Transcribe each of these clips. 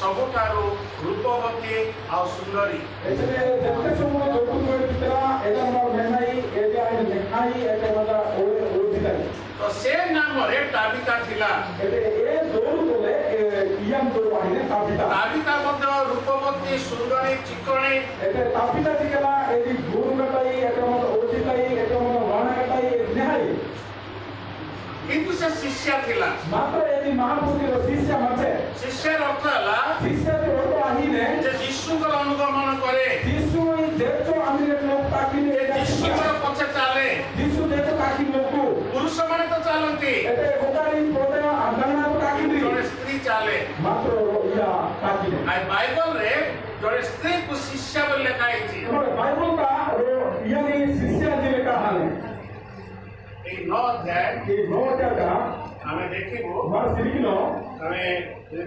ସବୁଠାରୁ ରୂପବତୀ ଆଉ ସୁନ୍ଦରୀ। ଏଥିରେ ଯେତେ ସବୁ ଯୌତୁକ ମିଳିଥିଲା ଏଇଟା ମୋର ମେନାଇ ଏଇଟା ଲେଖାଇ ଏଇଟା ମୋର ଓଡିଥିଲା। ତ ସେ ନାମରେ ତାବିତା ଥିଲା। ଏତେ ଏ ଦୌଡ଼ ବୋଲେ ଇୟାମ ଦୌଡ଼ ଆଇନେ ତାବିତା। ତାବିତା ମଧ୍ୟ ରୂପବତୀ ସୁନ୍ଦରୀ ଚିକଣି। ଏତେ ତାବିତା ଦିଗଲା ଏଇ ଗୁରୁ ଗଟାଇ ଏଟା ମୋର ଓଡିତାଇ ଏଟା ମୋର ବାଣା ଗଟାଇ ନେହାଇ। କିନ୍ତୁ ସେ ଶିଷ୍ୟା ଥିଲା। ମାତ୍ର ଏଇ ମହାପୁରୁଷର ଶିଷ୍ୟ ମାତେ ଶିଷ୍ୟାର ଅର୍ଥ ହେଲା ଶିଷ୍ୟ ଦୌଡ଼ ଆଇନେ ଯେ ଯୀଶୁଙ୍କର ଅନୁଗମନ କରେ, ଯୀଶୁ ଦେଖো আমি লোক তাকিনে ଯୀଶୁଙ୍କର ପଛେ ଚାଲେ। ଯୀଶୁ ଦେଖো ତାକି ଲୋକ ପୁରୁଷମାନେ ତ ଚାଲନ୍ତି, ଏତେ ଗୋଟାଇ ପଦେ ଆଦନା ତାକିନି ଜଣେ ସ୍ତ୍ରୀ ଚାଲେ। ମାତ୍ର ଇয়া ତାକିନେ ଆଉ ବାଇବଲରେ ଜଣେ ସ୍ତ୍ରୀକୁ ଶିଷ୍ୟା ବୋଲି ଲେଖା ହେଇଛି। ବାଇବଲ କା ইয়ানি শিষ্য দিলে কাহালে এই 9 অধ্যায় এই নটা ଆମେ ଦେଖିବୁ। মার সিরিকিনো ଆମେ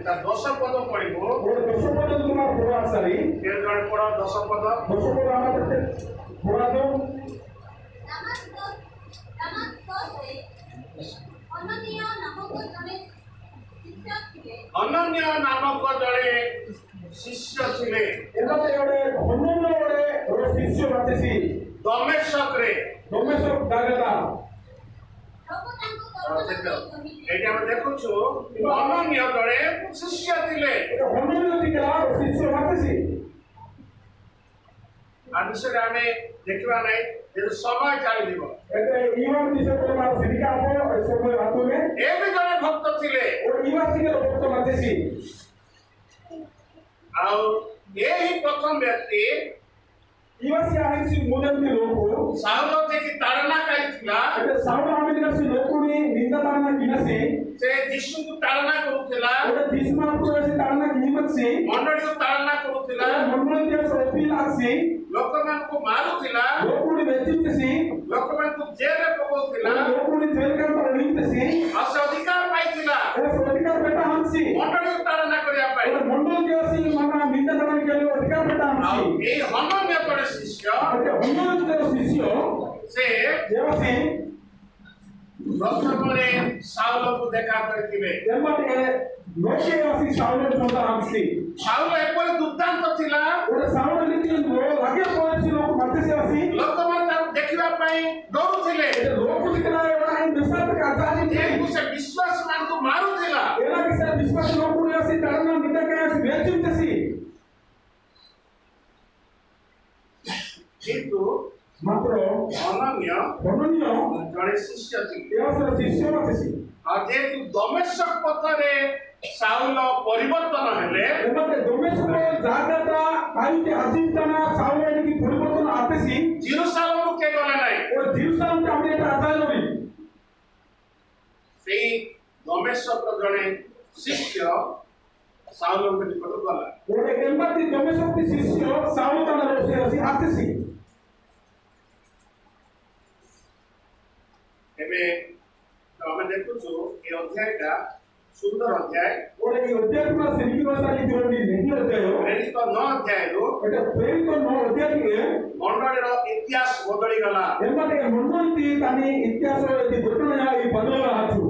ତା 10 ପଦ ପଢିବୁ। ওর দশপদ তোমার পুরা সারি କେତେ ଜଣ ପଢ 10 ପଦ? দশপদ আমাদের পুরা দাও ଅନନ୍ୟ ନାମକ ଜଣେ ଶିଷ୍ୟ ଥିଲେ এটাতে ওরে হনন্য ওরে শিষ্য বাতেছি ଦମେଶକରେ। দমেশক দাগদা ଏଇଠି ଆମେ ଦେଖୁଛୁ ଅନନ୍ୟ ଜଣେ ଶିଷ୍ୟ ଥିଲେ। এটা হনন্য দিকে আর শিষ্য বাতেছি ଆ ବିଷୟରେ ଆମେ ଦେଖିବା ନାହିଁ, ଯେହେତୁ ସମୟ ଚାଲିଯିବ। এটা ইমান দিছে বলে মার সিরিকা আপো সময় আতুনে ଏ ବି ଜଣେ ଭକ୍ତ ଥିଲେ। ওর ইমান দিকে ভক্ত বাতেছি ଆଉ ଏହି ପ୍ରଥମ ବ୍ୟକ୍ତି ইমাসি আইছি মুদন্তি লোক ସାଉଲ ଯିଏକି ତାଡ଼ନାକାରୀ ଥିଲା, এটা সাউন্ড আমিনাসি লোকুনি নিন্দা তানা কিনাসি ସେ ଯୀଶୁଙ୍କୁ ତାଡ଼ନା କରୁଥିଲା, ওটা দিসমা পুরসি তানা কিনিমতসি ମଣ୍ଡଳୀକୁ ତାଡ଼ନା କରୁଥିଲା, মন্ডলকে সপিল আসি ଲୋକମାନଙ୍କୁ ମାରୁଥିଲା, লোকুনি বেচিতসি ଲୋକମାନଙ୍କୁ ଜେଲରେ ପକାଉଥିଲା। লোকুনি জেলকার পরিণতসি ଆଉ ସେ ଅଧିକାର ପାଇଥିଲା এটা অধিকার বেটা হানসি ମଣ୍ଡଳୀକୁ ତାଡ଼ନା କରିବା ପାଇଁ। ওটা মন্ডলকে আসি মানা নিন্দা তানা কেলে অধিকার বেটা ଆଉ হানসি ଏଇ ଅନନ୍ୟ ଜଣେ ଶିଷ୍ୟ, এটা অন্যদের শিষ্য ସେ দেবাসি ପ୍ରଥମରେ ସାଉଲକୁ ଦେଖା କରିଥିବେ। এমবাতে লোকে আসি সাউলের সন্তান হানসি ସାଉଲ ଏପରି ଦୁର୍ଦ୍ଦାନ୍ତ ଥିଲା, ওটা সাউল নীতি লাগে পড়েছি লোক মাতেছে আসি ଲୋକମାନେ ତାକୁ ଦେଖିବା ପାଇଁ ଡରୁଥିଲେ। এটা লোক দিকলা এটা মিসাত কাজানি ଯେହେତୁ ସେ ବିଶ୍ୱାସୀମାନଙ୍କୁ ମାରୁଥିଲା, এরা কি স্যার বিশ্বাস লোক করে আসি তারা নিন্দা কে আসি বেচিতেছি କିନ୍ତୁ মাত্র ଅନନ୍ୟ অনন্য ଜଣେ ଶିଷ୍ୟ ଥିଲେ। এসর শিষ্য মাতেছি ଆଉ ଯେହେତୁ ଦମେଶକ ପଥରେ ସାଉଲ ପରିବର୍ତ୍ତନ ହେଲେ, এমবাতে দমেশক জায়গাটা কাইতে আসিতানা সাউলের কি পরিবর্তন আতেছি ଜେରୁସାଲେମରୁ କେ ଗଲେ ନାହିଁ। ও জিরুসালামকে আমি এটা আদায় করি ସେଇ ଦମେଶକ ଜଣେ ଶିଷ୍ୟ ସାଉଲଙ୍କ ନିକଟକୁ ଗଲା। ওরে এমবাতে দমেশক শিষ্য সাউল তানা রসে আসি আতেছি ଏବେ ଆମେ ଦେଖୁଛୁ ଏ ଅଧ୍ୟାୟଟା ସୁନ୍ଦର ଅଧ୍ୟାୟ। ওরে এই অধ্যায়টা সিরিকি ভাষায় দিওনি নেহি অধ্যায় ପ୍ରେରିତ 9 ଅଧ୍ୟାୟରୁ এটা প্রেরিত ন অধ্যায় থেকে ମଣ୍ଡଳୀର ଇତିହାସ ବଦଳିଗଲା। এমবাতে মন্ডলটি তানি ইতিহাস এই ঘটনা এই বদলা আছু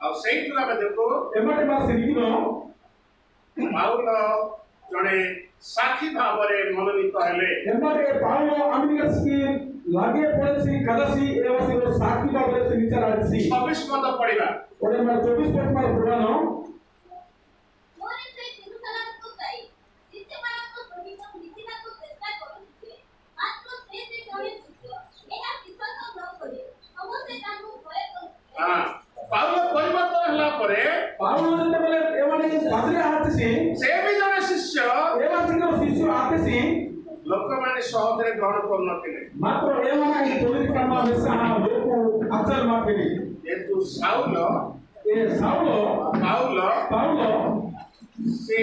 ଆଉ ସେଇଠୁ ଆମେ ଦେଖୁ এমবাতে মা সিরিকি ন ପାଉଲ ଜଣେ ସାକ୍ଷୀ ଭାବରେ ମନୋନୀତ ହେଲେ। এমবাতে পাউলো আমিনিকাসকি লাগে পড়েছি কাদাসি এবাসি সাক্ষী ভাবে সে বিচার আছি 26 পদ পড়িବା। ওরে মা 24 পদ মার পুরানো ପାଉଲ ପରିବର୍ତ୍ତନ ହେଲା ପରେ ପାଉলো ଯେତେବେଳେ ଏମାନେ ବାଦରେ ଆତେସି ସେ ବି ଜଣେ ଶିଷ୍ୟ ଏବାସିଙ୍କ ଶିଷ୍ୟ ଆତେସି ଲୋକମାନେ ସହଜରେ ଗ୍ରହଣ କରୁନଥିଲେ। ମାତ୍ର ଏମାନେ ପବିତ୍ର କାମ ବେସା ଲୋକ ଆଚାର ମାପିନି ଯେହେତୁ ସାଉଲ ଏ ସାଉଲ ପାଉଲ ସେ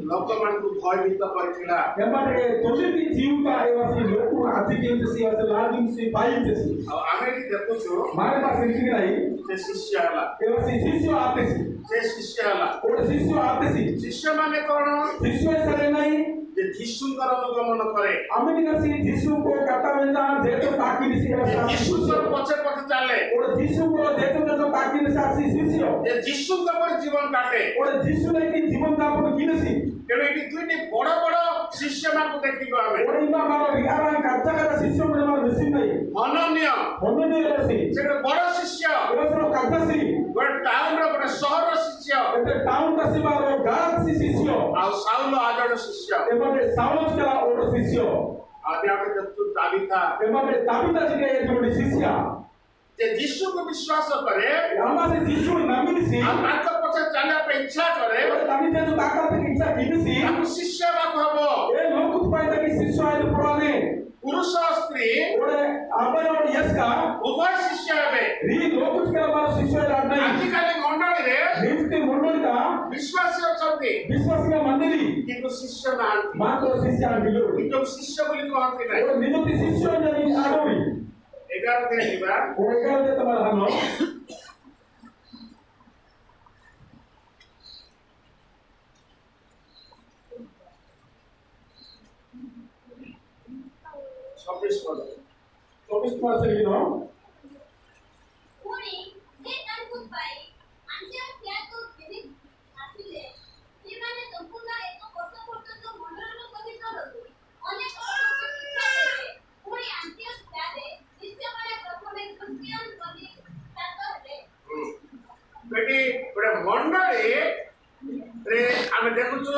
ଲୋକମାନଙ୍କୁ ଭୟଭୀତ କରିଥିଲା। ଏମାନେ ତୋଲିଟି ଜିଉତା ଏବାସି ଲୋକ ଆଜି କେମିତି ସେ ଆସେ ଲାଗିଂ ସେ ପାଇতেছি ଆଉ ଆମେ ଏଠି ଦେଖୁଛୁ ମାରେ ପାସ କିଛି ନାହିଁ ସେ ଶିଷ୍ୟ ହେଲା। ଏବାସି ଶିଷ୍ୟ ଆତେସି ସେ ଶିଷ୍ୟ ହେଲା। ଗୋଟେ ଶିଷ୍ୟ ଆତେସି ଶିଷ୍ୟ ମାନେ କଣ? ଶିଷ୍ୟ ସାରେ ନାହିଁ ଯେ ଯୀଶୁଙ୍କର ଅନୁଗମନ କରେ, ଆମିନିକାସି ଯୀଶୁଙ୍କୁ କାଟା ମେଜା ଯେତ ତାକି ଦିସି ଯୀଶୁଙ୍କର ପଛେ ପଛେ ଚାଲେ, ଗୋଟେ ଯୀଶୁଙ୍କୁ ଯେତ ତାକି ଦିସି ଆସି ଶିଷ୍ୟ ଯେ ଯୀଶୁଙ୍କ ପରି ଜୀବନ କାଟେ। ଗୋଟେ ଯୀଶୁ ନେଇକି ଜୀବନ ଯାପନ ତେଣୁ ଏଠି ଦୁଇଟି ବଡ ବଡ ଶିଷ୍ୟମାନଙ୍କୁ ଦେଖିବା ଆମେ Orang ima mara biara kata-kata sisyo mana mara mesin nahi. ଅନନ୍ୟ Ono ni rasi. ସେ ଗୋଟେ ବଡ ଶିଷ୍ୟ Orang suruh kata si. ଗୋଟେ ଟାଉନର ଗୋଟେ ସହର ଶିଷ୍ୟ Itu tahun kasih mara garat si sisyo. ଆଉ ସାଉଲ ଆଉ ଜଣେ ଶିଷ୍ୟ Emang saulus kala orang sisyo. ଆଦି ଆମେ ଦେଖୁଛୁ ତାବିଥା Emang tabita juga itu di sisya. ଯେ ଯୀଶୁକୁ ବିଶ୍ୱାସ କରେ Ama si jisu namin si. ଆଉ ତାଙ୍କ ପଛରେ ଚାଲିବା ପାଇଁ ଇଚ୍ଛା kare Orang tabita itu kakak pikir gini si. ତାକୁ ଶିଷ୍ୟ ହେବାକୁ ହବ Lokut pai taki sisyo itu purane. ପୁରୁଷ ସ୍ତ୍ରୀ Orang apa yang orang yes ka? ଉଭୟ ଶିଷ୍ୟ ହେବେ Ri lokut kala mara sisyo itu nahi. ଆଜିକାଲି ମଣ୍ଡଳୀରେ Rimte mondol ka. ବିଶ୍ୱାସୀ ଅଛନ୍ତି Biswasnya mandiri. କିନ୍ତୁ ଶିଷ୍ୟ ନାହାନ୍ତି Mata sisya dulu. କିନ୍ତୁ ଶିଷ୍ୟ ବୋଲି କହନ୍ତି ନାହିଁ Orang minuti sisyo jadi adori. 11 ଦିନ ଯିବା Orang kaya dia teman hano. ଛବିଶ ପଦ 24 masa gitu. ପୁଣି ସେ ତାଙ୍କୁ ପାଇ ଆଣ୍ଟିଓଖିଆକୁ ଫେରି ଆସିଲେ। ସେମାନେ ସମ୍ପୂର୍ଣ୍ଣ ଏକ ବର୍ଷ ପର୍ଯ୍ୟନ୍ତ ମଣ୍ଡଳୀର ସହିତ ରହି ଅନେକ ଲୋକଙ୍କୁ ଶିକ୍ଷା ଦେଲେ। ପୁଣି ଆଣ୍ଟିଓଖିଆରେ ଶିଷ୍ୟମାନେ ପ୍ରଥମେ ଖ୍ରୀଷ୍ଟିଆନ ବୋଲି ଖ୍ୟାତ ହେଲେ। ଏଠି ଗୋଟେ ମଣ୍ଡଳୀରେ ଆମେ ଦେଖୁଛୁ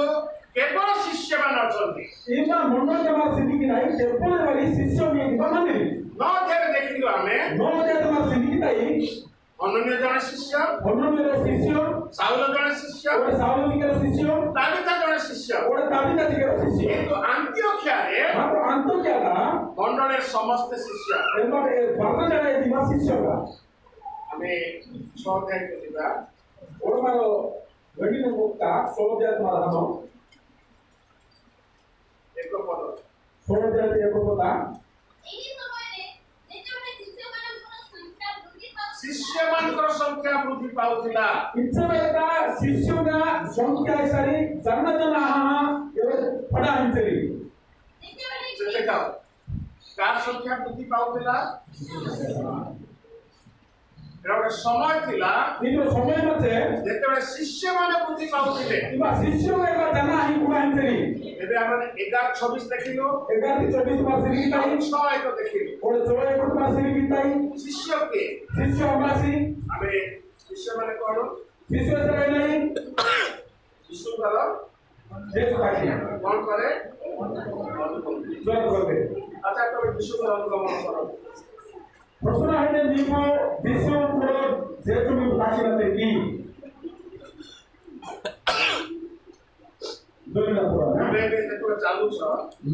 କେବଳ ଶିଷ୍ୟମାନେ ଅଛନ୍ତି Ima mondol teman sedikit naik. Sepuluh kali sisyo ni di mana ni? 9 ଅଧ୍ୟାୟରେ ଦେଖିଲୁ ଆମେ Nol dia teman sedikit naik. ଅନନ୍ୟ ଜଣେ ଶିଷ୍ୟ Ono ni ada sisyo. Saul ଜଣେ ଶିଷ୍ୟ Orang Saul ni ada sisyo. ତାବିଥା ଜଣେ ଶିଷ୍ୟ Orang Tabita juga ada sisyo. କିନ୍ତୁ ଆନ୍ତିଓଖିଆରେ Maka antum kata. ମଣ୍ଡଳୀର ସମସ୍ତେ ଶିଷ୍ୟ Emang barna jana di mana sisyo ka? ଆମେ 6 ଅଧ୍ୟାୟକୁ ଯିବା Orang malu begini muka. Solo dia teman hano. ଏକ ପଦ Solo dia dia kota. ଏହି ସମୟରେ ଯେତେବେଳେ ଶିଷ୍ୟମାନଙ୍କର ସଂଖ୍ୟା ବୃଦ୍ଧି ପାଉଥିଲା ଶିଷ୍ୟମାନଙ୍କର ସଂଖ୍ୟା ବୃଦ୍ଧି ପାଉଥିଲା Itu mereka sisyonya songkai sari jangan jana aha itu pada hancuri. ଯେତେବେଳେ ସେ ଦେଖାଅ କାହାର ସଂଖ୍ୟା ବୃଦ୍ଧି ପାଉଥିଲା ଏଟା ଗୋଟେ ସମୟ ଥିଲା Itu somai macam ଯେତେବେଳେ ଶିଷ୍ୟମାନେ ବୃଦ୍ଧି ପାଉଥିଲେ iba sisyo mereka jana ahi pada hancuri. ଏବେ ଆମେ 11:26 ଦେଖିଲୁ Egar di 24 masih kita ଆଉ ini. 6 ଏକ ଦେଖିଲୁ Oleh Jawa ikut masih kita ini. ଶିଷ୍ୟ କିଏ Sisyo masih ଆମେ ଶିଷ୍ୟମାନେ କଣ sisyo serai lain. ଯୀଶୁଙ୍କର Dia suka sih. କଣ କରେ Jual berbe. ଆଚ୍ଛା ତମେ ଯୀଶୁଙ୍କର ଅନୁଗମନ କର Persona hanya nipu sisyo pura dia tu nipu kaki nanti ki. Dulu pura. ଆମେ ଏବେ ଯେତେବେଳେ ଚାଲୁଛ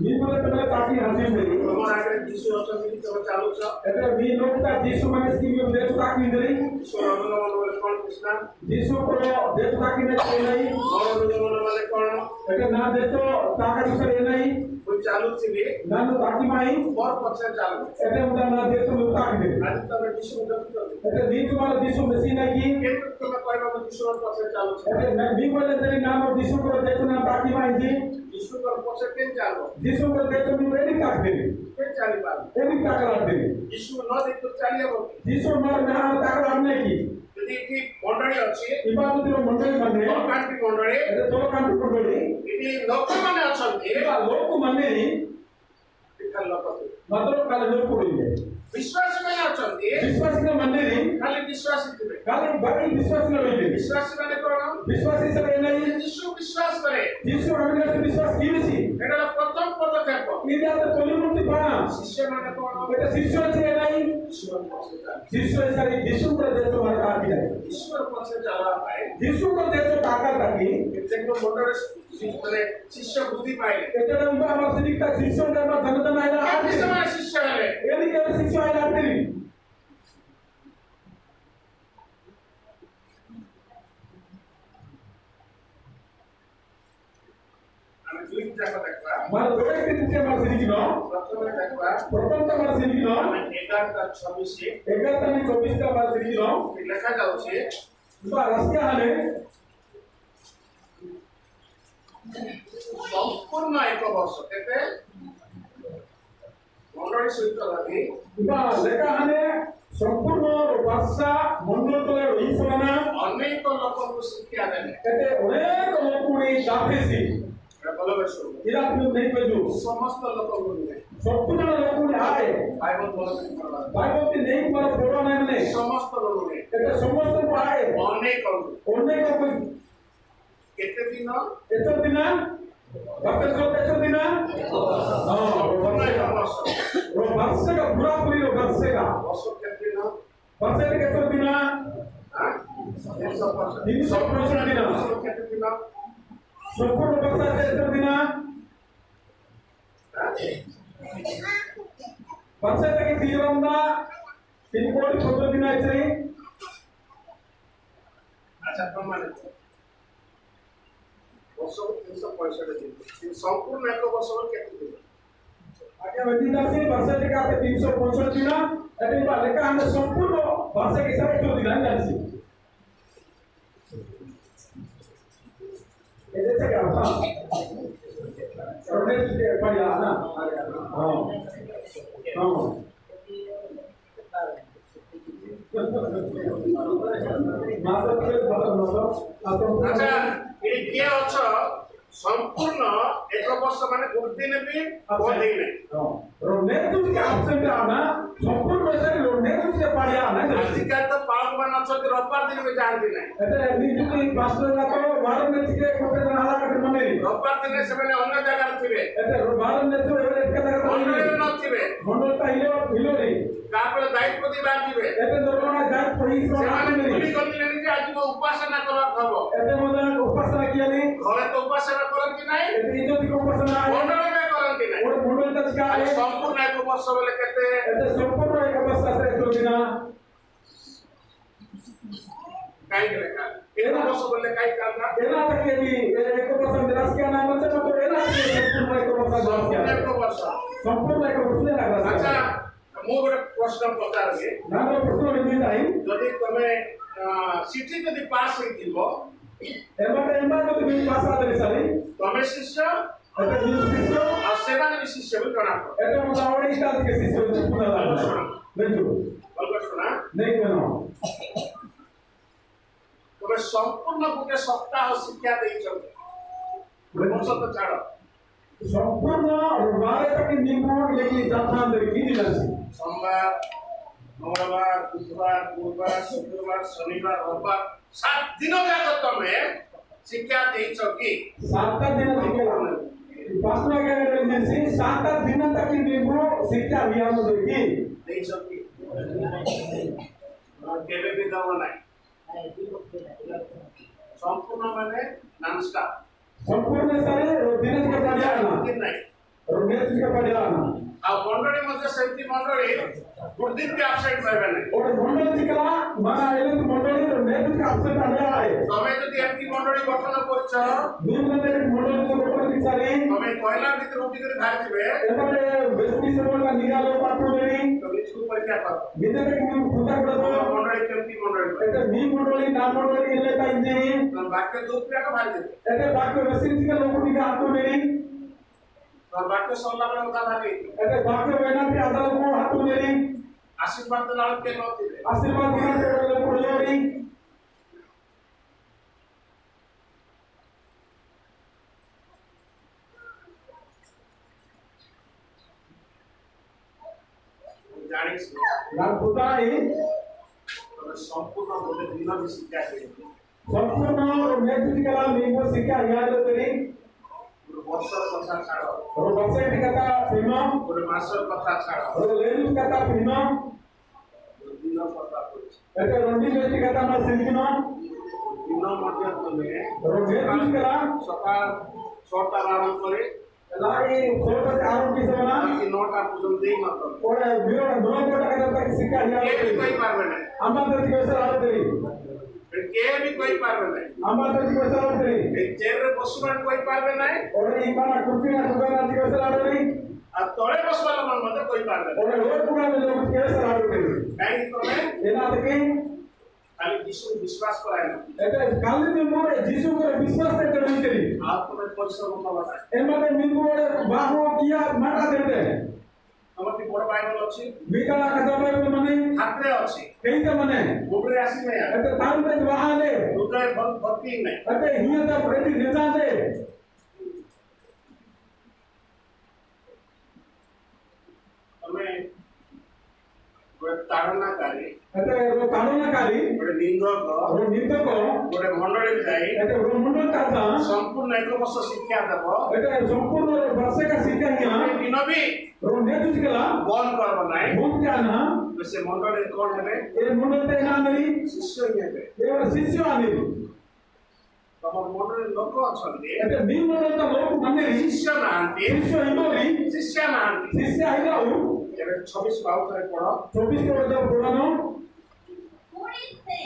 Nipu le teman kaki hasil beri. ତମର ଆଗରେ ଯୀଶୁ ଅଛନ୍ତି କି ତମେ ଚାଲୁଛ Eta mi nokta Yesus mana sini dia tu kaki dari. ଯୀଶୁର ଅନୁଗମନ ବୋଲେ କଣ Krishna Yesus pura dia tu kaki dari lain. ମୋର ଅନୁଗମନ ମାନେ କଣ Eta na dia tu takkan usah lain. ମୁଁ ଚାଲୁଥିବି Na tu kaki main. ମୋର ପଛରେ ଚାଲୁ Eta udah na dia tu kaki dari. ଆଜି ତମେ ଯୀଶୁକୁ ଦେଖୁଛନ୍ତି Eta di tu mana Yesus mesin lagi. କିନ୍ତୁ ତମେ କହିବ ମୁଁ ଯୀଶୁର ପଛରେ ଚାଲୁଛି Eta na di mana dari nama Yesus pura dia tu na kaki main je. ଯୀଶୁଙ୍କର ପଛରେ କେମିତି ଚାଲିବ Yesus pura dia tu ni beri kaki dari. କେମିତି ଚାଲିପାରିବ Ini takkan dari. ଯୀଶୁ ନ ଦେଖୁ ଚାଲିହବ କି Yesus mana na takkan amne ki. ଯଦି ଏଠି ମଣ୍ଡଳୀ ଅଛି Ibarat tu mondel mana. ଦୋକାନଟି ମଣ୍ଡଳୀ Eta tu kan tu mondeli. ଏଠି ଲୋକମାନେ ଅଛନ୍ତି Eta loku mana ni. ଖାଲି ଲୋକ ଥିବେ। Matur kalau loku ini. ବିଶ୍ୱାସୀମାନେ ଅଛନ୍ତି Biswasnya mana ni. ଖାଲି ବିଶ୍ୱାସୀ ଥିବେ Kalau bagi biswasnya ini. ବିଶ୍ୱାସୀମାନେ କଣ ବିଶ୍ୱାସ ହିସାବରେ ନାହିଁ ଯୀଶୁ ବିଶ୍ୱାସ କରେ ଯୀଶୁ ଆମର ବିଶ୍ୱାସ କିଣିଛି ଏଟା ପ୍ରଥମ ପଦକ୍ଷେପ ଏଇଟା ତ ତଲିମୁକ୍ତି ପାଣ ଶିଷ୍ୟମାନେ କଣ ଏଟା ଶିଷ୍ୟ ଅଛି ନାହିଁ ଯୀଶୁଙ୍କ ପଛରେ ଚାଲେ। ଶିଷ୍ୟ ହିସାବରେ ଯୀଶୁଙ୍କର ଦେଶ ମାର କାଟି ନାହିଁ ଯୀଶୁଙ୍କ ପଛରେ ଚାଲିବା ପାଇଁ ଯୀଶୁଙ୍କର ଦେଶ କାକା କାଟି କେତେକ ମଣ୍ଡଳରେ ମାନେ ଶିଷ୍ୟ ବୃଦ୍ଧି ପାଇଲେ ଏଟା ଆମର ସିନିକା ଶିଷ୍ୟଙ୍କ ଆମର ଜନତା ନାହିଁ କେମିତି ସେମାନେ ଶିଷ୍ୟ ହେଲେ ଏଲି କେବେ ଶିଷ୍ୟ ଆଇଲା ଆତିରି ଆମେ ଦୁଇଟି ଯାକ ଦେଖିବା ମାର ଦୋଳେ କେତେ ମାର ସିନିକିନ ପ୍ରଥମେ ଦେଖିବା ପ୍ରଥମ ତ ମାର ସିନିକିନ ଆମେ 11:26 11 ତା 24 ତା ମାର ସିନିକିନ ଲେଖା ଯାଉଛି ବା ରାସ୍ତା ହାଲେ ସମ୍ପୂର୍ଣ୍ଣ ଏକ ବର୍ଷ କେତେ ମଣ୍ଡଳୀ ସହିତ ଲାଗି ବା ଲେଖା ହାଲେ ସମ୍ପୂର୍ଣ୍ଣ ବର୍ଷା ମଣ୍ଡଳ ତଳେ ରହିସନା ଅନେକ ଲୋକଙ୍କୁ ଶିକ୍ଷା ଦେଲେ ଏତେ ଅନେକ ଲୋକଙ୍କୁ ଦାପେସି ভালোবাসো इरा तुम नहीं पेजो সমস্ত লোকগুলো संपूर्ण लोगों ने आए বাইবেল বলে बाइबल के नहीं पर बोलो मैंने সমস্ত লোকগুলো এটা সমস্ত को आए অনেক অনেক कोई কেতে দিন এত দিন বাপের সব এত দিন रो वर्ष का पूरा पूरी रो वर्ष का বছর কেতে দিন वर्ष के এত দিন হ্যাঁ 365 দিন বছর কেতে দিন সম্পূর্ণ वर्ष के এত দিন वर्ष के तीरंदा 3 कोटी 14 दिन আছে আচ্ছা প্রমাণিত বছর 365 দিন কিন্তু সম্পূর্ণ এক বছর কেতে দিন আগে বদিদাসে वर्ष के आते 365 दिन এটা বা লেখা আমরা সম্পূর্ণ वर्ष के হিসাবে 14 দিন জানছি এদের থেকে আমরা রোডে থেকে পড়িয়া না হ্যাঁ হ্যাঁ আচ্ছা এই কে অছ সম্পূর্ণ এক বছর মানে গুর্তি নেবি বন্ধি নেই নেতৃত্ব আবসেন্ট আনা সম্পূর্ণ হিসাবে নেতৃত্ব পাড়িয়া না আজকাল তো পাঁচ মান অଛନ୍ତି রবিবার দিন বি জানতি নাই এটা নিযুক্তি পাঁচটা যাক বারো নেতৃত্বে কোটে হালা কাটে মনে রবিবার দিনে সেখানে অন্য জায়গায় ଥିବେ এটা বারো নেতৃত্ব এবারে একটা জায়গা মন্ডলীରେ নଥିବେ মন্ডলটা হিলোরি তারপরে দায়িত্ব দিয়ে বাঁধিবে এটা দরবারে যাই পড়ি ସେମାନେ ଭୁଲି ଗଲେଣି ଯେ ଆଜି ମୋ ଉପାସନା କରିବାକୁ ହବ এটা মধ্যে উপাসনা কিয়ালি ଘରେ ତ ଉପାସନା କରନ୍ତି ନାହିଁ এটা ইজ্জতি উপাসনা ମଣ୍ଡଳୀରେ କରନ୍ତି ନାହିଁ ওর মন্ডলটা ଆଉ কাজ ସମ୍ପୂର୍ଣ୍ଣ ଏକ ବର୍ଷ ବୋଲେ କେତେ এটা সম্পূর্ণ এক অবস্থা আছে চলবিনা କାହିଁକି ଲେଖା ଏକ ବର୍ଷ ବୋଲେ କାହିଁକି କାନ୍ଦା এনা থেকে भी এক অবস্থা বিরাজ কিয়া না মানে তো এনা থেকে সম্পূর্ণ এক অবস্থা বিরাজ কিয়া ଏକ ବର୍ଷ সম্পূর্ণ এক অবস্থা লাগা ଆଚ୍ଛା ମୁଁ ଗୋଟେ ପ୍ରଶ୍ନ ପଚାରିବି না তো প্রশ্ন নিতে নাই ଯଦି ତମେ ସିଟି ଯଦି ପାସ୍ ହେଇଥିବ এবারে এমবা তো তুমি পাস আদে সারি ତମେ ଶିଷ୍ୟ এটা নিউ শিষ্য ଆଉ ସେମାନେ ବି ଶିଷ୍ୟ ବୋଲି ଜଣାପଡେ এটা মোটামুটি স্টার থেকে শিষ্য পুরা লাগা দেখো ଭଲ ଶୁଣା নেই কেন ତମେ ସମ୍ପୂର୍ଣ୍ଣ ଗୋଟେ ସପ୍ତାହ ଶିକ୍ଷା ଦେଇଛନ୍ତି ବର୍ଷ ତ ଛାଡ଼ সম্পূর্ণ রবিবার থেকে নিম্ন লেখি যাত্রা দেখি দিলাছি সোমবার মঙ্গলবার বুধবার গুরুবার শুক্রবার শনিবার রবিবার 7 দিন যাক তমে শিক্ষা ଦେଇଛ কি 7 দিন থেকে পাঁচটা কেন দিয়েছি 7 দিন তক নিম্ন শিক্ষা বিয়াম দেখি ଦେଇଛ কি কেবে ବି দেব নাই সম্পূর্ণ মানে ননস্টপ সম্পূর্ণ সারে দিন থেকে পড়িয়া না দিন নাই রোমেশ থেকে পড়িয়া না ଆଉ ମଣ୍ଡଳୀ ମଧ୍ୟ ସେମିତି ମଣ୍ଡଳୀ ଗୁରୁଦିନ ବି ଆବସେଣ୍ଟ ରହିବେ ନାହିଁ और मंडल जिकला माना एले मंडली रोमेश के अवसर आया है ତମେ ଯଦି ଏମିତି ମଣ୍ଡଳୀ ଗଠନ କରୁଛ निम्न मंडल को गठन बिचारी ତମେ କହିଲା ଭିତରେ ଉଠିକରି ବାହାରିଥିବେ এবারে বেশি সময় का নিগালো পাঠু দেরি ତ ନିଜକୁ ପରୀକ୍ଷା କର নিজে থেকে খুঁজা করে ତମ দাও ମଣ୍ଡଳୀ କେମିତି ମଣ୍ଡଳୀ এটা নি मंडली না मंडली এলে তাই যে ତମ ବାକ୍ୟ ଦୁଃଖ ବାହାରିଥିବେ এটা বাক্য বেশি থেকে লোক দিকে হাত দেরি ତମ ବାକ୍ୟ ସରିଲା ବେଳେ ଓଦା ବାହାରି এটা বাক্য বেনাতে আদা লোক হাত দেরি ଆଶୀର୍ବାଦ ଦେଲା ବେଳକୁ କେହି ନଥିବେ আশীর্বাদ দিতে লোক দেরি ମୁଁ ଜାଣିଛି না কোথায় ତମେ ସମ୍ପୂର୍ଣ୍ଣ ଗୋଟେ ଦିନ ବି ଶିକ୍ଷା ଦେଇଛି সম্পূর্ণ নেতৃত্বলা নিম্ন শিক্ষা ইয়াদ দেরি ଗୋଟେ ବର୍ଷର କଥା ଛାଡ଼ और बच्चे की कथा फिल्म ଗୋଟେ ମାସର କଥା ଛାଡ଼ और लेडीज कथा फिल्म ଗୋଟେ ଦିନ କଥା କହୁଛି এটা রন্ডি বেটি কथा না সিলকিন ଦିନ ମଧ୍ୟ ତମେ और নেতৃত্ব কলা ସକାଳ 6ଟା ଆରମ୍ଭ କରି लाई सोच से आरोप की सेवा ରାତି 9ଟା ପର୍ଯ୍ୟନ୍ତ ଦେଇନଥିବ और बिरो दोनों कोटा कथा तक शिक्षा याद କେହି ବି देरी କହିପାରିବେ ନାହିଁ আমাদের দিবসে আরো দেরি କେହି ବି କହିପାରିବେ ନାହିଁ আমাদের দিবসে আরো দেরি এই ଚେୟାରରେ ବସିବାକୁ କହିପାରିବେ ନାହିଁ और ইমানা কুর্তি না দুগানা দিবসে আরো দেরি ଆଉ ତଳେ ବସିବା ଲୋକମାନେ ମଧ୍ୟ କହିପାରିବେ ନାହିଁ और रोड पुरा में लोग केस आरো देरी କାହିଁକି ତମେ এনা থেকে ଖାଲି ଯୀଶୁକୁ ବିଶ୍ୱାସ କରାଇନ এটা কালি নিম্ন যিশু করে বিশ্বাস করতে দেরি ଆଉ ତମେ ପରିଶ୍ରମ କର ନାହିଁ এমানে নিম্ন বাহু কিয়া মাটা দেতে ତମର କି ବଡ ବାଇବଲ ଅଛି বিকালা কথা মানে ହାତରେ ଅଛି কেইটা মানে ମୁଣ୍ଡରେ ଆସି ନାହିଁ এটা তারপরে বাহালে ହୃଦୟ ଭର୍ତ୍ତି ନାହିଁ এটা হিয়তা প্রতি নিজাতে ନିନ୍ଦକ ଗୋଟେ ନିନ୍ଦକ ଗୋଟେ ମଣ୍ଡଳୀ ଯାଇ এটা ব্রহ্মণ্ড কাজা ସମ୍ପୂର୍ଣ୍ଣ 1 ବର୍ଷ ଶିକ୍ଷା ଦେବ এটা সম্পূর্ণ বার্ষিক শিক্ষা নিয়া ଗୋଟେ ଦିନ ବି এবং নেতৃত্ব গেলা ବନ୍ଦ କରିବ ନାହିଁ বন্ধ জানা ସେ ମଣ୍ଡଳୀ କଣ ହେବେ এই মন্ডলতে না নেই ଶିଷ୍ୟ ହିଁ ହେବେ এবার শিষ্য আনে ତମ ମଣ୍ଡଳୀ ଲୋକ ଅଛନ୍ତି এটা নিম্নলত লোক মানে ଶିଷ୍ୟ ନାହାନ୍ତି শিষ্য হিন্দোলি ଶିଷ୍ୟ ନାହାନ୍ତି শিষ্য আইলাও ଏବେ 26 ବାଉତରେ ପଢ 24 করে দাও পুরানো ପୁଣି ସେ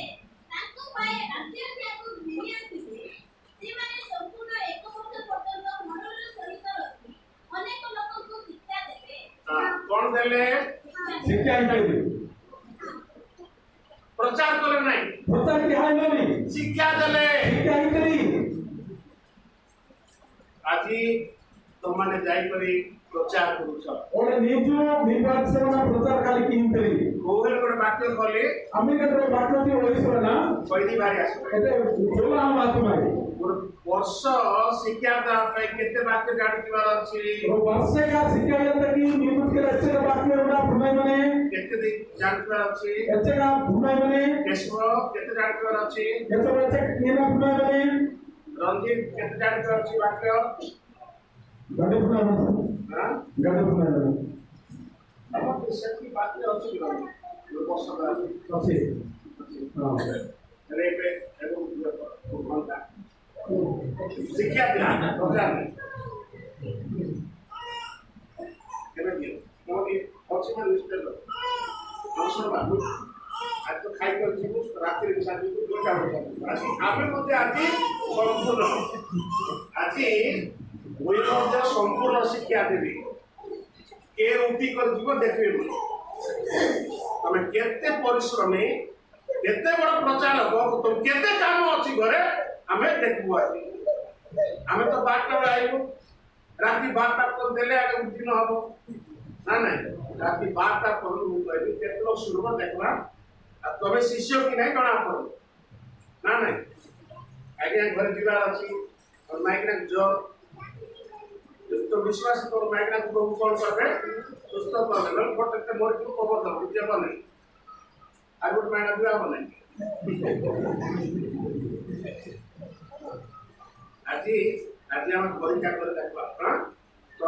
ତାଙ୍କ ପାଇଁ ରାଜ୍ୟ ତ୍ୟାଗ ଘେନି ଆସିବେ ସେମାନେ ସମ୍ପୂର୍ଣ୍ଣ 1 ବର୍ଷ ପର୍ଯ୍ୟନ୍ତ ମଣ୍ଡଳର ସହିତ ରହି ଅନେକ ଲୋକଙ୍କୁ ଶିକ୍ଷା ଦେବେ କଣ ଦେଲେ শিক্ষা আইলাও ପ୍ରଚାର କଲେ ନାହିଁ প্রচার কি হয় ননি ଶିକ୍ଷା ଦେଲେ শিক্ষা আইতরি ଆଜି ତମମାନେ ଯାଇକରି ପ୍ରଚାର କରୁଛ ওরে নিজু নির্বাচন প্রচার কালি কিনতরি କୋଉଠି ଗୋଟେ ବାକ୍ୟ କଲେ আমেরিকার বাক্যটি হইছিল না କହିଦି ବାହାରି ଆସିବ এটা জোলা মাধ্যমে ଗୋଟେ ବର୍ଷ ଶିକ୍ଷା ଦେବା ପାଇଁ କେତେ ବାକ୍ୟ ଜାଣିଥିବାର ଅଛି और वर्षे का शिक्षा यंत्र की नियुक्त के अच्छे का बाकी होगा भूमि बने କେତେ ଜାଣିଥିବାର ଅଛି अच्छे का भूमि बने କେଶବ କେତେ ଜାଣିଥିବାର ଅଛି ऐसे बच्चे की ना भूमि बने ରଞ୍ଜିତ କେତେ ଜାଣିଥିବାର ଅଛି ବାକ୍ୟ गड्ढे भूमि बने ହଁ गड्ढे भूमि बने ଆମର ସେଠି ବାକ୍ୟ ଅଛି କି ନାହିଁ ବର୍ଷ अच्छे हाँ ଏବେ ଏବଂ ଘଣ୍ଟା ଶିକ୍ଷା ଦିଆ ପ୍ରଚାର କେବେ ଦିଅ ମୋଦି ଅଛି ମାନେ ନିଶ୍ଚୟ ନମସ୍କାର ବାବୁ ଆଜି ତ ଖାଇକରି ଯିବୁ ରାତିରେ ବି ସାଜିବୁ ଦୁଇଟା ବେଳେ ଆଜି ଆମେ ମଧ୍ୟ ଆଜି ସମ୍ପୂର୍ଣ୍ଣ ଆଜି ମୁଁ ମଧ୍ୟ ସମ୍ପୂର୍ଣ୍ଣ ଶିକ୍ଷା ଦେବି କେ ଉଠି କରି ଯିବ ଦେଖିବେ ତମେ କେତେ ପରିଶ୍ରମୀ କେତେ ବଡ଼ ପ୍ରଚାର ହବ ତମେ କେତେ କାମ ଅଛି ଘରେ ଆମେ ଦେଖିବୁ ଆଜି ଆମେ ତ 12ଟା ବେଳେ ଆଇବୁ ରାତି 12ଟା ତ ଦେଲେ ଆগে ଦିନ ହବ ନା ନାଇଁ ରାତି 12ଟା ପରେ ମୁଁ କହିବି କେତେ ଲୋକ ଶୁଣିବ ଦେଖିବା ଆଉ ତମେ ଶିଷ୍ୟ କି ନାହିଁ ଜଣା ପଡିବ ନା ନାଇଁ ଆଜ୍ଞା ଘରେ ଯିବାର ଅଛି ମାଇକିନା ଜୋର ତ ବିଶ୍ୱାସ କର ମାଇକିନା ପ୍ରଭୁ କଣ କରିବେ ସୁସ୍ଥ କରିବେ ନହେଲେ ଗୋଟେ ମରିଯିବ ଖବର ଦେବ କିଛି ହବ ନାହିଁ ଆଉ ଗୋଟେ ମାଇନା ବି ହବ ନାହିଁ ଆଜି ଆଜି ଆମେ ପରୀକ୍ଷା କରି ଦେଖିବା ତ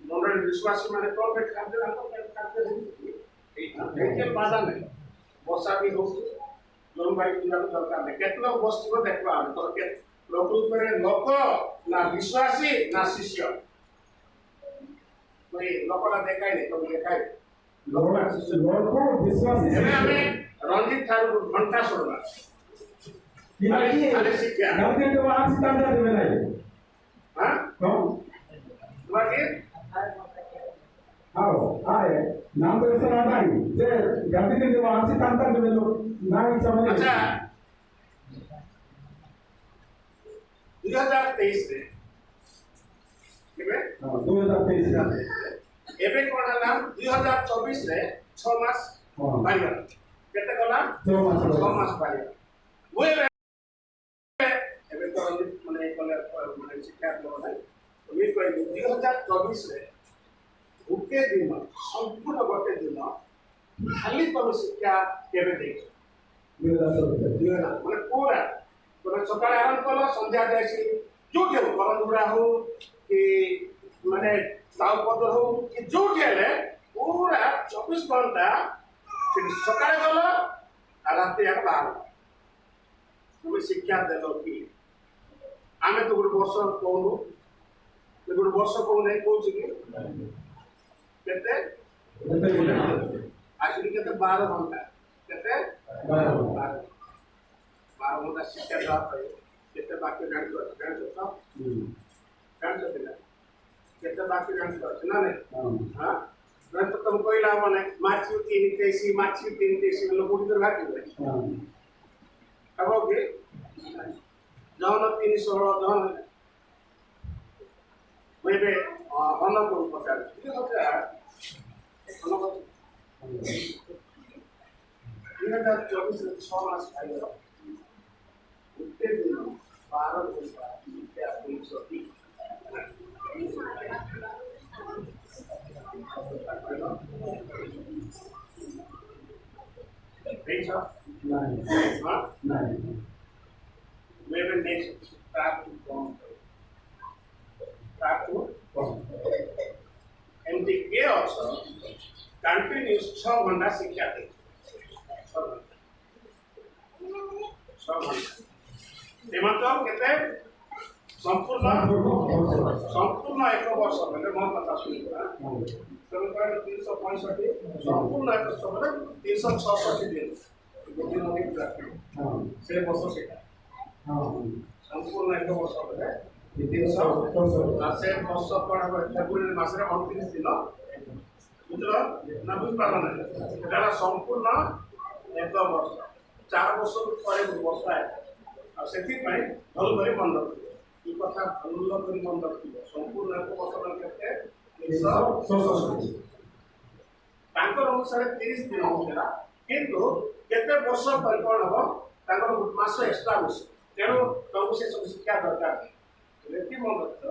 ମଣ୍ଡଳୀ ବିଶ୍ୱାସୀ ମାନେ କଣ ପାଇଁ ଖାଦ୍ୟ ବାଧା ନାହିଁ ବର୍ଷା ବି ହଉଛି ଜଳବାୟୁ ଯିବାକୁ ଦରକାର ନାହିଁ କେତେ ଲୋକ ବସିଥିବ ଦେଖିବା ଆମେ ତ ପ୍ରକୃତରେ ଲୋକ ନା ବିଶ୍ୱାସୀ ନା ଶିଷ୍ୟ ଲୋକଟା ଦେଖାଇନି ତମେ ଦେଖାଇ लोग विश्वासी ଏବେ ଆମେ ରଞ୍ଜିତ ଠାରୁ ଘଣ୍ଟା ଶୁଣିବା कि नहीं खाली शिक्षा गलती तो वहां से तंत्र देवे नहीं ହଁ कौन तुम्हारे आओ आए नाम तो ऐसा नहीं जे गलती तो वहां से तंत्र देवे लोग नहीं समझ अच्छा 2023 रे केबे 2023 ଏବେ କଣ ହେଲା 2024 ରେ 6 ମାସ ବାହାରିଲା କେତେ ଗଲା 6 मास 6 ମାସ ବାହାରିଲା ମୁଁ ଏବେ ତ ମାନେ କଲେ ମାନେ ଶିକ୍ଷା ଦେବ ନାହିଁ ମୁଁ କହିବି 2024 ରେ ଗୋଟେ ଦିନ ସମ୍ପୂର୍ଣ୍ଣ ଗୋଟେ ଦିନ ଖାଲି ତମେ ଶିକ୍ଷା କେବେ ଦେଇଛ 2024 ମାନେ ପୁରା ତମେ ସକାଳେ ଆରମ୍ଭ କଲ ସନ୍ଧ୍ୟା ଯାଇସି ଯୋଉଠି ହଉ କରନ୍ଦୁରା ହଉ କି ମାନେ ତାଉପଦ ହଉ କି ଯୋଉଠି ହେଲେ ପୁରା 24 ଘଣ୍ଟା ସକାଳେ ଗଲ ଆଉ ରାତି ଆଗ ବାହାର তুমি শিক্ষা দেল কি আমি তো ଗୋଟେ ବର୍ଷ କହୁନୁ ଗୋଟେ ବର୍ଷ କହୁ ନାହିଁ କହୁଛି କି କେତେ ଆସିକି କେତେ 12 ଘଣ୍ଟା କେତେ 12 ଘଣ୍ଟା ଶିକ୍ଷା ଦେବା ପାଇଁ କେତେ ବାକ୍ୟ ଜାଣିଛ ତ ଜାଣିଛ ପିଲା କେତେ ବାକ୍ୟ ଜାଣିଛ ନା ନାଇଁ ହଁ ତ ତମେ କହିଲା ହବ ନାହିଁ ମାଛି 3 ମାଛି 3 ଲୋକ ଗୁଡ଼ିକ ଭାବିବେ ହବ କି ଜହନ 316 ଜହନ ମୁଁ ଏବେ ଅନକୁ ପଚାରୁଛି 2024 ରେ 6 ମାସ ଖାଇବ ଗୋଟେ ଦିନ 12 ଘଣ୍ଟା ଶିକ୍ଷା ଦେଇଛନ୍ତି ଦେଇଛ ना Huh? ନାଇଁ Maybe next start to come. Start to एमती के also continuous 6 घंटा शिक्षा दे 6 घंटा एमातो केते संपूर्ण एक वर्ष म्हणजे मन कथा सुनिबा सरकार 365 संपूर्ण एक समय 366 दिन गोटे नदी प्राप्त से वर्ष सेटा संपूर्ण एक वर्ष म्हणजे 366 से वर्ष पड़ा फेब्रुआरी मासरे 29 दिन बुझलो ना बुझ पाला ना एटा संपूर्ण एक वर्ष 4 वर्ष ପରେ ବର୍ଷ ଆଏ ଆଉ ସେଥିପାଇଁ ଭଲ କରି ମନ ରଖିବ ଏ କଥା ଭଲ କରି ମନ ରଖିବ ସମ୍ପୂର୍ଣ୍ଣ ଏକ ବର୍ଷ କେତେ 366 ତାଙ୍କର ଅନୁସାରେ 30 ଦିନ ହଉଥିଲା କିନ୍ତୁ କେତେ ବର୍ଷ ପରେ କ'ଣ ହବ ତାଙ୍କର ମାସ ଏକ୍ସଟ୍ରା ମିଶ ତେଣୁ ତମକୁ ସେ ସବୁ ଶିକ୍ଷା ଦରକାର ଏଠି ମନ ରଖିବ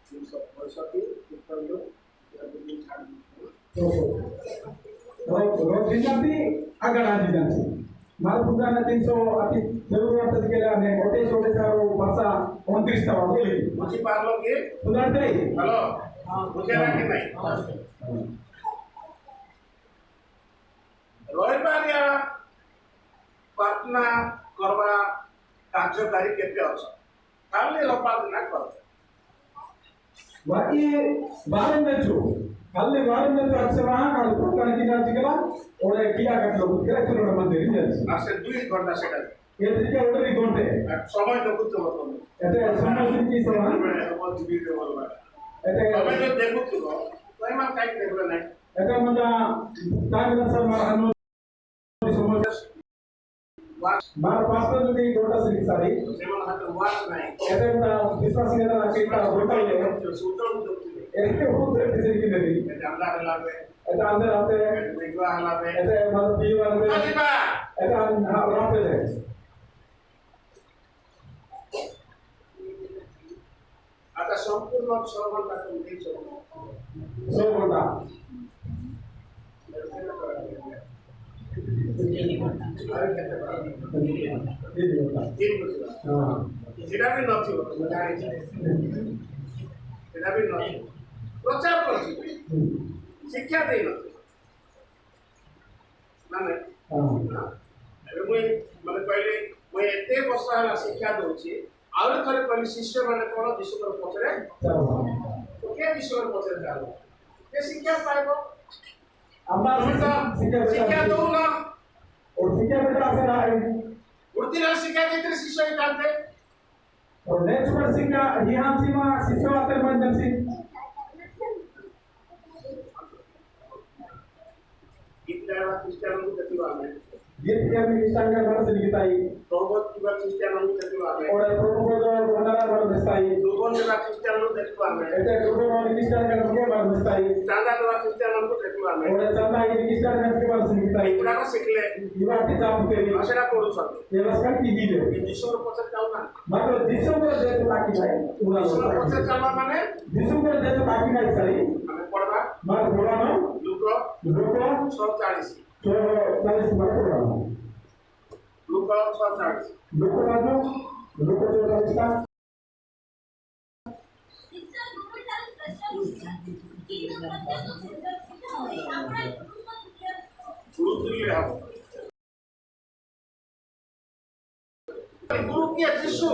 365 କିପରିयो रोज जिंदगी अगर आज जिंदगी माल पुराना 300 अति जरूर आता केला ने मोठे छोटे सारो भाषा 29 था बोले मुझे पार लोग ये सुधारते हेलो मुझे ना कि नहीं रविवारिया प्रार्थना करवा कार्यकारी केते अच्छा खाली रविवार दिन कर बाकी बारन में जो खाली बारन में जो अक्सर वहां खाली पुराना की ना जिगला और किया कर लो केला चलो मंदिर नहीं आसे 2 घंटा सेटा ये तरीके ऑर्डर घंटे समय देखुत तुम एते समय की समान बहुत वीडियो वाला एते समय जो देखुत तो मैं काई देखला नहीं एते मजा टाइम सर मार बार पास्टर जो भी गोटा से सारी सेवन हाथ वाच नहीं एते ना विश्वास के ना के का गोटा ले सूत्र एते बहुत से की नहीं अंदर लावे एते अंदर आते विग्रह लावे एते मतलब पी वाले प्रतिभा एते राते है आता संपूर्ण 6 घंटा तुम देख सको 100 घंटा সেটা भी नथियो সেটা भी नथियो प्रचार करछि शिक्षा देई नथियो माने अरे माने पहले मैं एते वर्ष होला शिक्षा दोछि आउ थरे कहली शिष्य माने कोन विश्वर पछरे तो के विश्वर पछरे चालो के शिक्षा पाइबो अम्मा शिक्षा दो ना और शिक्षा बेटा से रहा है वृत्तिला शिक्षा देते शिष्य इताते और नेचुरल शिक्षा यहाँ सीमा शिष्य आते मंजन सी इतना क्रिश्चियन को देखिबा में गीत के में क्रिश्चियन का वर्ष लिखताई प्रभुत की क्रिश्चियन को देखिबा में और प्रभु को भंडारा वर्ष दिखाई लोगों ने क्रिश्चियन को देखिबा में ऐसे ग्रुप में क्रिश्चियन का वर्ष दिखाई चांदा तो क्रिश्चियन को देखिबा में और चंदा ये क्रिश्चियन का वर्ष दिखाई पूरा को सिखले युवा की जाप के लिए आशा करू सब ये वर्ष की दी है ये विश्व को पछर जाऊ ना मतलब जिसको को देश बाकी है पूरा विश्व को पछर जावा माने जिसको को देश बाकी है सही हमें पढ़वा मार बोला ना लुको लोगों 140 तो 40 मार बोला लुको 140 लोगों का जो लोगों जो रास्ता शिक्षा गुरुतार प्रश्न की तो बच्चे तो शिक्षा होई आपरा गुरु तुल्य हो गुरु की शिष्य